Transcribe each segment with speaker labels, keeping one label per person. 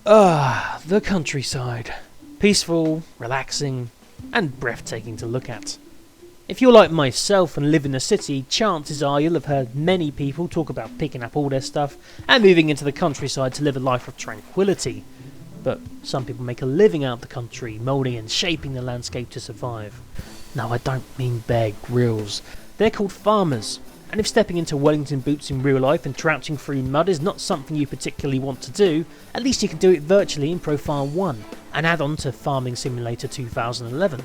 Speaker 1: The countryside. Peaceful, relaxing, and breathtaking to look at. If you're like myself and live in a city, chances are you'll have heard many people talk about picking up all their stuff and moving into the countryside to live a life of tranquility. But some people make a living out of the country, moulding and shaping the landscape to survive. No, I don't mean Bear Grylls. They're called farmers. And if stepping into Wellington boots in real life and trouncing through mud is not something you particularly want to do, at least you can do it virtually in Pro Farm 1, an add-on to Farming Simulator 2011.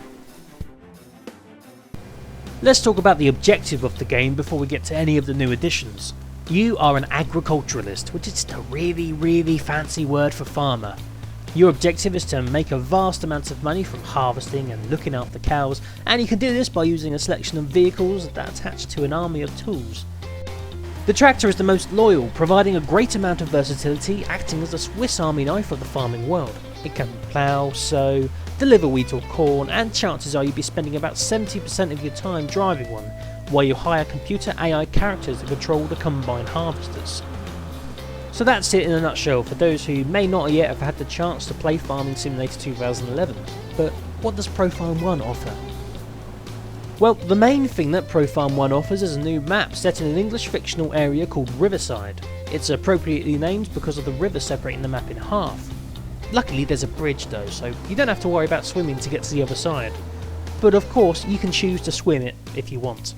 Speaker 1: Let's talk about the objective of the game before we get to any of the new additions. You are an agriculturalist, which is just a really fancy word for farmer. Your objective is to make a vast amount of money from harvesting and looking after cows, and you can do this by using a selection of vehicles that attach to an army of tools. The tractor is the most loyal, providing a great amount of versatility, acting as a Swiss Army knife of the farming world. It can plough, sow, deliver wheat or corn, and chances are you'll be spending about 70% of your time driving one, while you hire computer AI characters to control the combine harvesters. So that's it in a nutshell for those who may not yet have had the chance to play Farming Simulator 2011. But what does Pro Farm 1 offer? Well, the main thing that Pro Farm 1 offers is a new map set in an English fictional area called Riverside. It's appropriately named because of the river separating the map in half. Luckily there's a bridge though, so you don't have to worry about swimming to get to the other side. But of course you can choose to swim it if you want.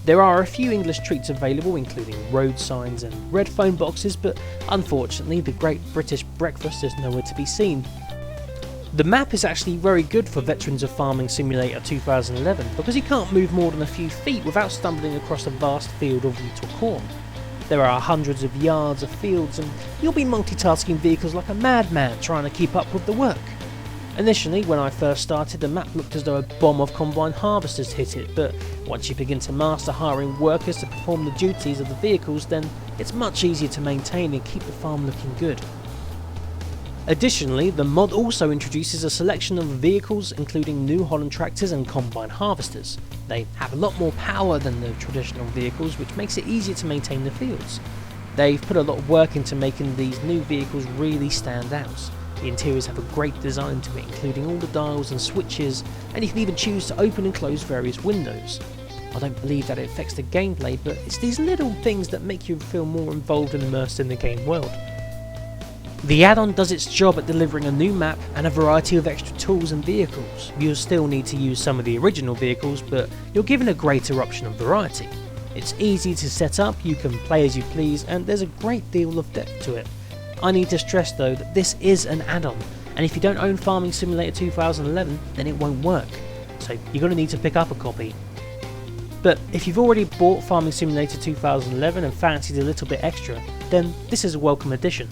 Speaker 1: There are a few English treats available, including road signs and red phone boxes, but unfortunately the Great British Breakfast is nowhere to be seen. The map is actually very good for veterans of Farming Simulator 2011 because you can't move more than a few feet without stumbling across a vast field of wheat or corn. There are hundreds of yards of fields and you'll be multitasking vehicles like a madman trying to keep up with the work. Initially, when I first started, the map looked as though a bomb of combine harvesters hit it, but once you begin to master hiring workers to perform the duties of the vehicles, then it's much easier to maintain and keep the farm looking good. Additionally, the mod also introduces a selection of vehicles including New Holland tractors and combine harvesters. They have a lot more power than the traditional vehicles, which makes it easier to maintain the fields. They've put a lot of work into making these new vehicles really stand out. The interiors have a great design to it, including all the dials and switches, and you can even choose to open and close various windows. I don't believe that it affects the gameplay, but it's these little things that make you feel more involved and immersed in the game world. The add-on does its job at delivering a new map and a variety of extra tools and vehicles. You'll still need to use some of the original vehicles, but you're given a greater option of variety. It's easy to set up, you can play as you please, and there's a great deal of depth to it. I need to stress though that this is an add-on, and if you don't own Farming Simulator 2011, then it won't work, so you're going to need to pick up a copy. But if you've already bought Farming Simulator 2011 and fancied a little bit extra, then this is a welcome addition.